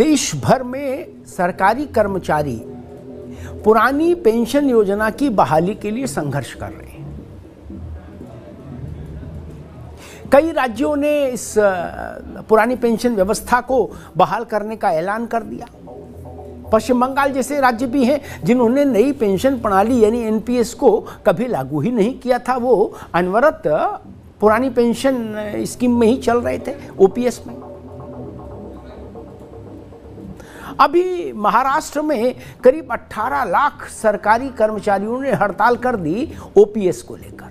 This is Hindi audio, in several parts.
देश भर में सरकारी कर्मचारी पुरानी पेंशन योजना की बहाली के लिए संघर्ष कर रहे हैं। कई राज्यों ने इस पुरानी पेंशन व्यवस्था को बहाल करने का ऐलान कर दिया। पश्चिम बंगाल जैसे राज्य भी हैं जिन्होंने नई पेंशन प्रणाली यानी एनपीएस को कभी लागू ही नहीं किया था, वो अनवरत पुरानी पेंशन स्कीम में ही चल रहे थे, ओपीएस में। अभी महाराष्ट्र में करीब 18 लाख सरकारी कर्मचारियों ने हड़ताल कर दी ओपीएस को लेकर,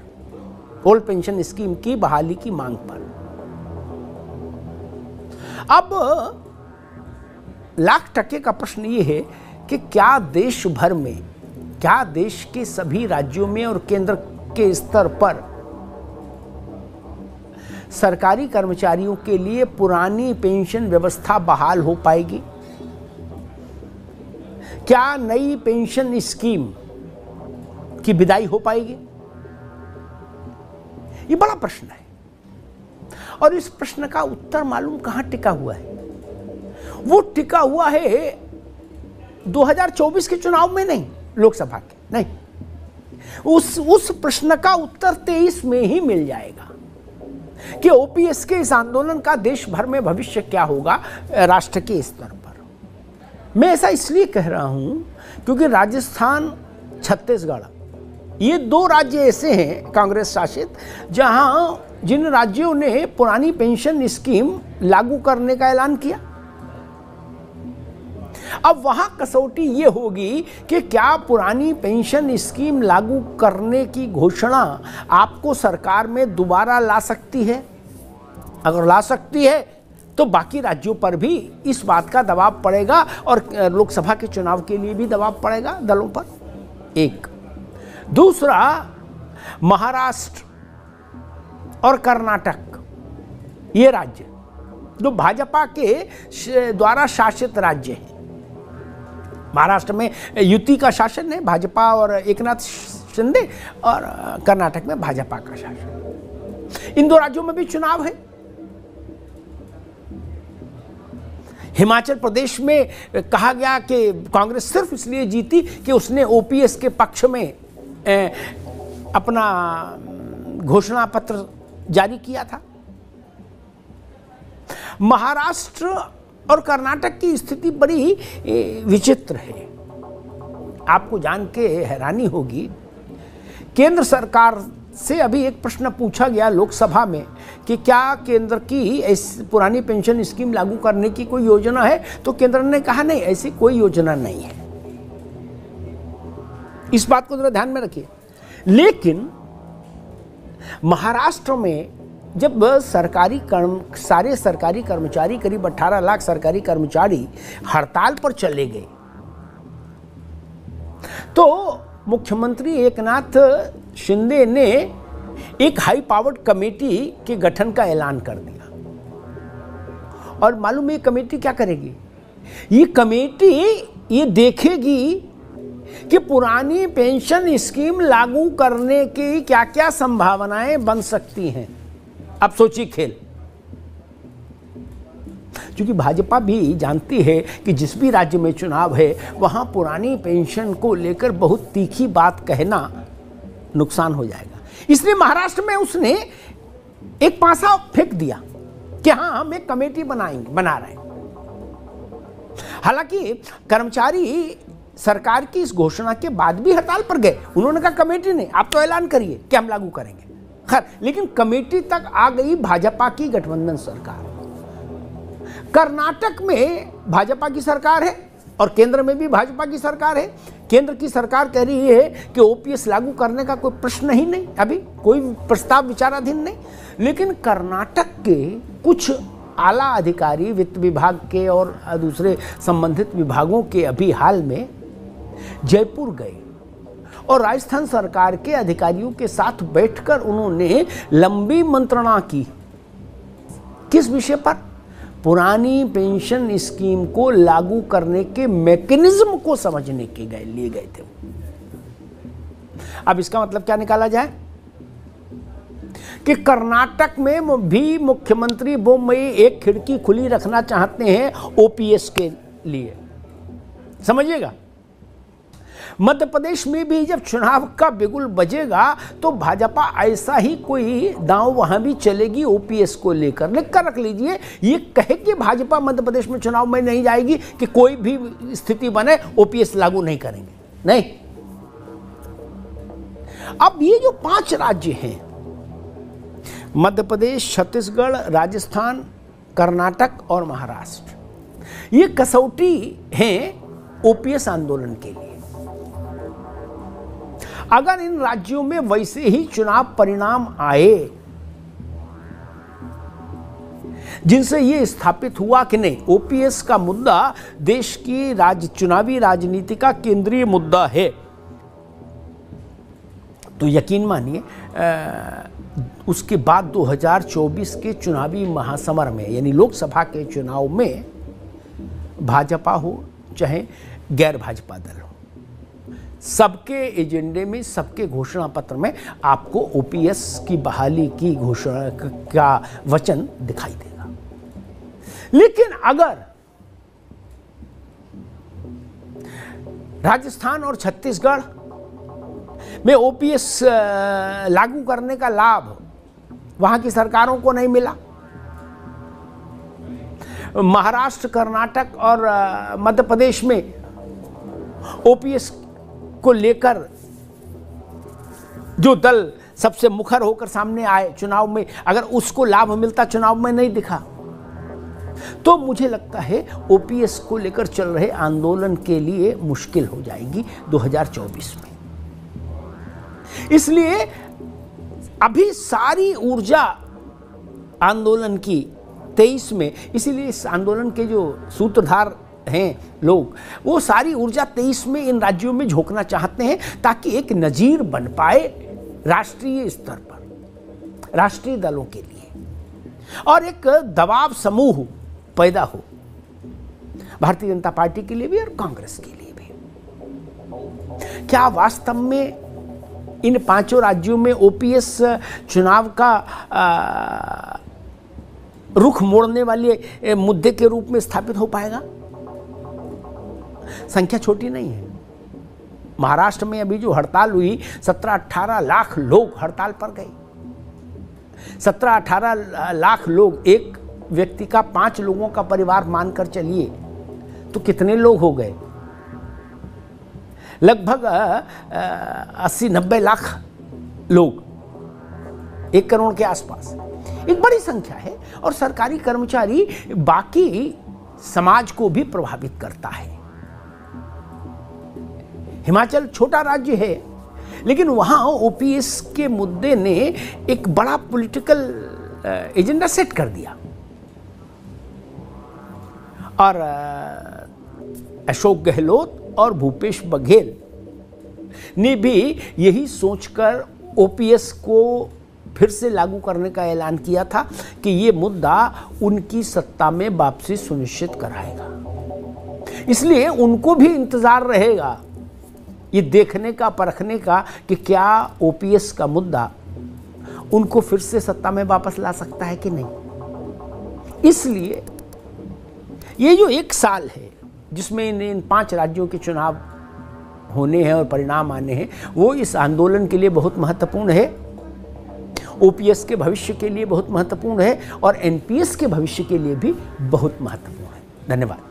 ओल्ड पेंशन स्कीम की बहाली की मांग पर। अब लाख टके का प्रश्न ये है कि क्या देश भर में, क्या देश के सभी राज्यों में और केंद्र के स्तर पर सरकारी कर्मचारियों के लिए पुरानी पेंशन व्यवस्था बहाल हो पाएगी? क्या नई पेंशन स्कीम की विदाई हो पाएगी? ये बड़ा प्रश्न है और इस प्रश्न का उत्तर मालूम कहां टिका हुआ है? वो टिका हुआ है 2024 के चुनाव में नहीं, लोकसभा के नहीं। उस प्रश्न का उत्तर 23 में ही मिल जाएगा कि ओपीएस के इस आंदोलन का देश भर में भविष्य क्या होगा राष्ट्र के स्तर पर। मैं ऐसा इसलिए कह रहा हूं क्योंकि राजस्थान, छत्तीसगढ़, ये दो राज्य ऐसे हैं कांग्रेस शासित जिन राज्यों ने पुरानी पेंशन स्कीम लागू करने का ऐलान किया। अब वहां कसौटी ये होगी कि क्या पुरानी पेंशन स्कीम लागू करने की घोषणा आपको सरकार में दोबारा ला सकती है? अगर ला सकती है तो बाकी राज्यों पर भी इस बात का दबाव पड़ेगा और लोकसभा के चुनाव के लिए भी दबाव पड़ेगा दलों पर। एक दूसरा, महाराष्ट्र और कर्नाटक, ये राज्य जो भाजपा के द्वारा शासित राज्य हैं। महाराष्ट्र में युति का शासन है, भाजपा और एकनाथ शिंदे, और कर्नाटक में भाजपा का शासन। इन दो राज्यों में भी चुनाव है। हिमाचल प्रदेश में कहा गया कि कांग्रेस सिर्फ इसलिए जीती कि उसने ओपीएस के पक्ष में अपना घोषणा पत्र जारी किया था। महाराष्ट्र और कर्नाटक की स्थिति बड़ी विचित्र है। आपको जान के हैरानी होगी, केंद्र सरकार से अभी एक प्रश्न पूछा गया लोकसभा में कि क्या केंद्र की इस पुरानी पेंशन स्कीम लागू करने की कोई योजना है, तो केंद्र ने कहा नहीं, ऐसी कोई योजना नहीं है। इस बात को जरा ध्यान में रखिए। लेकिन महाराष्ट्र में जब सारे सरकारी कर्मचारी, करीब 18 लाख सरकारी कर्मचारी हड़ताल पर चले गए, तो मुख्यमंत्री एकनाथ शिंदे ने एक हाई पावर्ड कमेटी के गठन का ऐलान कर दिया। और मालूम है ये कमेटी क्या करेगी? ये कमेटी ये देखेगी कि पुरानी पेंशन स्कीम लागू करने की क्या क्या संभावनाएं बन सकती हैं। अब सोचिए खेल, क्योंकि भाजपा भी जानती है कि जिस भी राज्य में चुनाव है वहां पुरानी पेंशन को लेकर बहुत तीखी बात कहना नुकसान हो जाएगा। इसलिए महाराष्ट्र में उसने एक पासा फेंक दिया कि हाँ, हम एक कमेटी बना रहे हैं। हालांकि कर्मचारी सरकार की इस घोषणा के बाद भी हड़ताल पर गए। उन्होंने कहा कमेटी नहीं, आप तो ऐलान करिए कि हम लागू करेंगे। खैर, लेकिन कमेटी तक आ गई भाजपा की गठबंधन सरकार। कर्नाटक में भाजपा की सरकार है और केंद्र में भी भाजपा की सरकार है। केंद्र की सरकार कह रही है कि ओपीएस लागू करने का कोई प्रश्न ही नहीं, अभी कोई प्रस्ताव विचाराधीन नहीं। लेकिन कर्नाटक के कुछ आला अधिकारी, वित्त विभाग के और दूसरे संबंधित विभागों के, अभी हाल में जयपुर गए और राजस्थान सरकार के अधिकारियों के साथ बैठकर उन्होंने लंबी मंत्रणा की। किस विषय पर? पुरानी पेंशन स्कीम को लागू करने के मैकेनिज्म को समझने के लिए गए थे। अब इसका मतलब क्या निकाला जाए कि कर्नाटक में भी मुख्यमंत्री बोम्मई एक खिड़की खुली रखना चाहते हैं ओपीएस के लिए, समझिएगा। मध्य प्रदेश में भी जब चुनाव का बिगुल बजेगा तो भाजपा ऐसा ही कोई दांव वहां भी चलेगी ओपीएस को लेकर। लिख कर रख लीजिए, ये कहे कि भाजपा मध्य प्रदेश में चुनाव में नहीं जाएगी कि कोई भी स्थिति बने ओपीएस लागू नहीं करेंगे, नहीं। अब ये जो 5 राज्य हैं, मध्य प्रदेश, छत्तीसगढ़, राजस्थान, कर्नाटक और महाराष्ट्र, ये कसौटी हैं ओपीएस आंदोलन के लिए। अगर इन राज्यों में वैसे ही चुनाव परिणाम आए जिनसे ये स्थापित हुआ कि नहीं ओपीएस का मुद्दा देश की चुनावी राजनीति का केंद्रीय मुद्दा है, तो यकीन मानिए उसके बाद 2024 के चुनावी महासमर में, यानी लोकसभा के चुनाव में, भाजपा हो चाहे गैर भाजपा दल हो, सबके एजेंडे में, सबके घोषणा पत्र में आपको ओपीएस की बहाली की घोषणा का वचन दिखाई देगा। लेकिन अगर राजस्थान और छत्तीसगढ़ में ओपीएस लागू करने का लाभ वहां की सरकारों को नहीं मिला, महाराष्ट्र, कर्नाटक और मध्य प्रदेश में ओपीएस को लेकर जो दल सबसे मुखर होकर सामने आए चुनाव में, अगर उसको लाभ मिलता, चुनाव में नहीं दिखा, तो मुझे लगता है ओपीएस को लेकर चल रहे आंदोलन के लिए मुश्किल हो जाएगी 2024 में। इसलिए अभी सारी ऊर्जा आंदोलन की 23 में, इसीलिए इस आंदोलन के जो सूत्रधार हैं लोग, वो सारी ऊर्जा 23 में इन राज्यों में झोंकना चाहते हैं ताकि एक नजीर बन पाए राष्ट्रीय स्तर पर, राष्ट्रीय दलों के लिए, और एक दबाव समूह पैदा हो भारतीय जनता पार्टी के लिए भी और कांग्रेस के लिए भी। क्या वास्तव में इन 5 राज्यों में ओपीएस चुनाव का रुख मोड़ने वाले मुद्दे के रूप में स्थापित हो पाएगा? संख्या छोटी नहीं है। महाराष्ट्र में अभी जो हड़ताल हुई, 17-18 लाख लोग हड़ताल पर गए। 17-18 लाख लोग, एक व्यक्ति का 5 लोगों का परिवार मानकर चलिए तो कितने लोग हो गए? लगभग 80-90 लाख लोग, 1 करोड़ के आसपास, एक बड़ी संख्या है। और सरकारी कर्मचारी बाकी समाज को भी प्रभावित करता है। हिमाचल छोटा राज्य है, लेकिन वहां ओपीएस के मुद्दे ने एक बड़ा पॉलिटिकल एजेंडा सेट कर दिया। और अशोक गहलोत और भूपेश बघेल ने भी यही सोचकर ओपीएस को फिर से लागू करने का ऐलान किया था कि ये मुद्दा उनकी सत्ता में वापसी सुनिश्चित कराएगा। इसलिए उनको भी इंतजार रहेगा ये देखने का, परखने का कि क्या ओपीएस का मुद्दा उनको फिर से सत्ता में वापस ला सकता है कि नहीं। इसलिए ये जो 1 साल है जिसमें इन 5 राज्यों के चुनाव होने हैं और परिणाम आने हैं, वो इस आंदोलन के लिए बहुत महत्वपूर्ण है, ओपीएस के भविष्य के लिए बहुत महत्वपूर्ण है और एनपीएस के भविष्य के लिए भी बहुत महत्वपूर्ण है। धन्यवाद।